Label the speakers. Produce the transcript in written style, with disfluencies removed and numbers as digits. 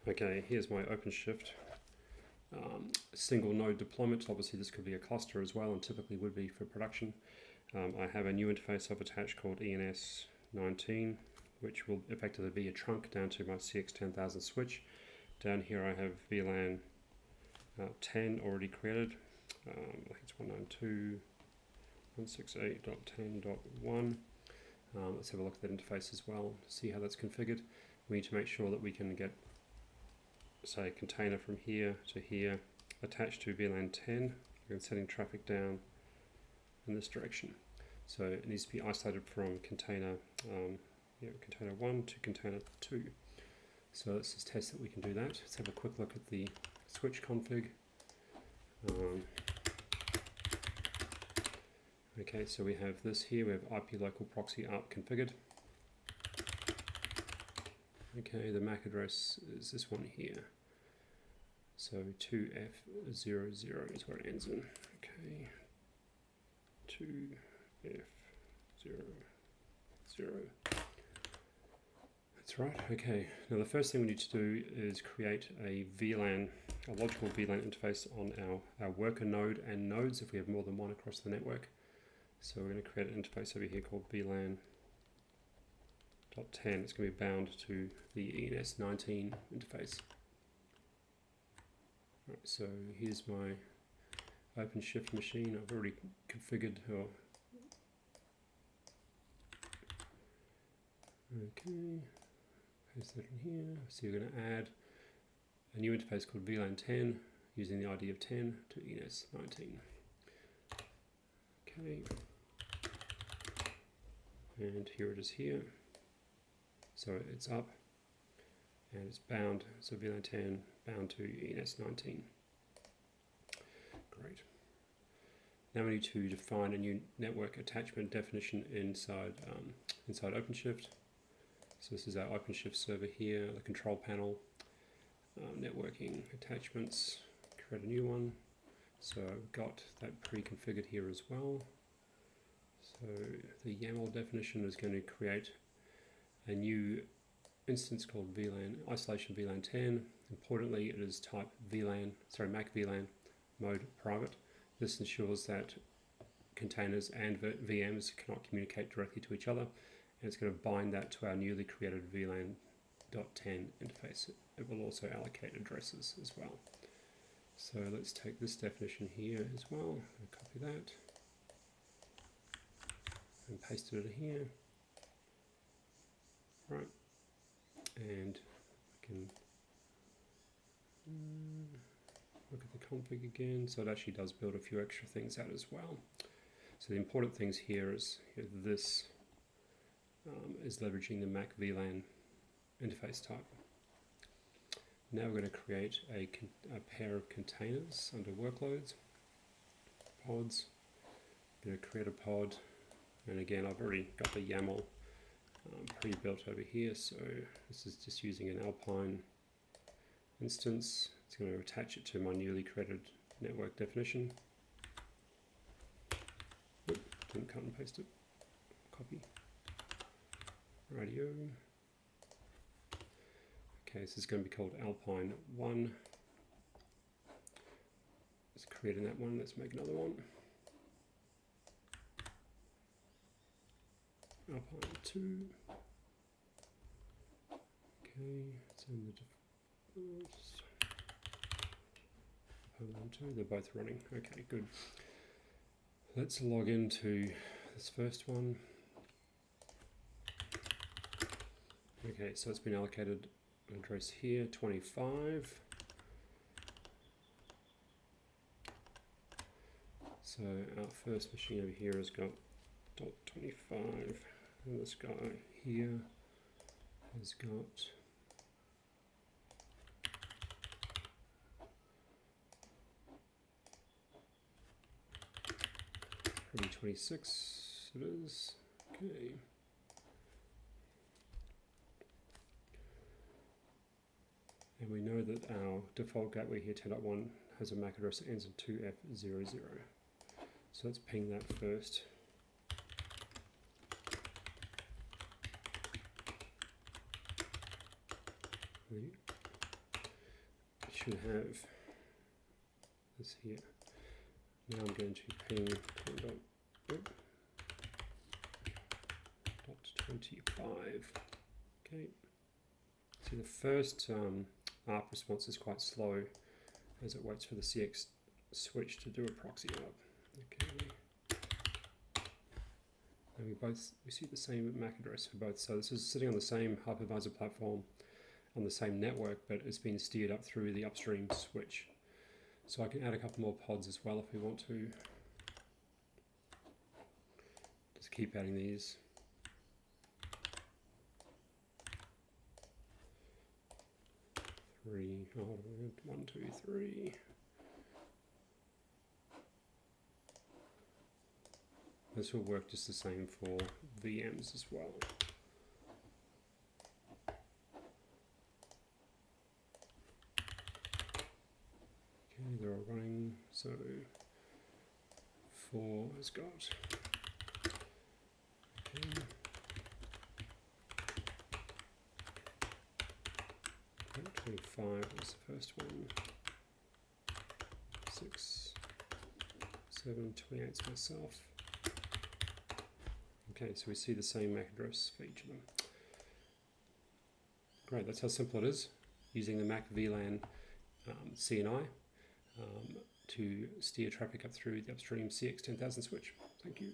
Speaker 1: Okay, here's my Openshift single node deployment. Obviously this could be a cluster as well, and typically would be for production. I have a new interface I've attached called ENS19, which will effectively be a trunk down to my CX10000 switch. Down here I have VLAN 10 already created. I think it's 192.168.10.1. Let's have a look at that interface as well, see how that's configured. We need to make sure that we can get, say, a container from here to here attached to VLAN 10 and setting traffic down in this direction. So it needs to be isolated from container container 1 to container 2. So let's just test that we can do that. Let's have a quick look at the switch config. Okay, so we have this here, we have IP local proxy ARP configured. Okay, the MAC address is this one here. So 2F00 is where it ends in. Okay, 2F00. That's right, okay. Now the first thing we need to do is create a VLAN, a logical VLAN interface on our worker node and nodes if we have more than one across the network. So we're going to create an interface over here called VLAN.10. It's going to be bound to the ENS19 interface. Right, so here's my Openshift machine. I've already configured. Okay, paste that in here. So you're going to add a new interface called VLAN10 using the ID of 10 to ENS19. Okay, and here it is here. So it's up and it's bound, so VLAN10 bound to ENS19. Great. Now we need to define a new network attachment definition inside Openshift. So this is our Openshift server here, the control panel, networking attachments, create a new one. So I've got that pre-configured here as well. So the YAML definition is going to create a new instance called VLAN, isolation VLAN 10. Importantly, it is type MACVLAN mode private. This ensures that containers and VMs cannot communicate directly to each other, and it's going to bind that to our newly created VLAN.10 interface. It will also allocate addresses as well. So let's take this definition here as well, and copy that and paste it in here. Right, and I can look at the config again. So it actually does build a few extra things out as well. So the important things here is this is leveraging the MACVLAN interface type. Now we're going to create a pair of containers under workloads, pods. I'm going to create a pod, and again I've already got the YAML pre-built over here, so this is just using an Alpine instance. It's going to attach it to my newly created network definition. Oop, didn't cut and paste it. Copy. Radio. Okay, this is going to be called Alpine 1. Let's create in that one. Let's make another one. Alpine 2. Okay, it's in the defaults. Alpine 2, they're both running. Okay, good. Let's log into this first one. Okay, so it's been allocated an address here, 25. So our first machine over here has got .25. And this guy here has got probably 26 it is. Okay. And we know that our default gateway here, 10.1, has a MAC address that ends in 2F00. So let's ping that first. should have this here. Now I'm going to ping .25. Okay. See, the first ARP response is quite slow as it waits for the CX switch to do a proxy ARP. Okay. And we see the same MAC address for both. So this is sitting on the same hypervisor platform on the same network, but it's been steered up through the upstream switch. So I can add a couple more pods as well if we want to. Just keep adding these. One, two, three. This will work just the same for VMs as well. Okay, they're all running. So 4 has got. Okay. 25 was the first one. 6, 7, 28 is myself. Okay, so we see the same MAC address for each of them. Great, that's how simple it is, using the MACVLAN CNI to steer traffic up through the upstream CX 10000 switch. Thank you.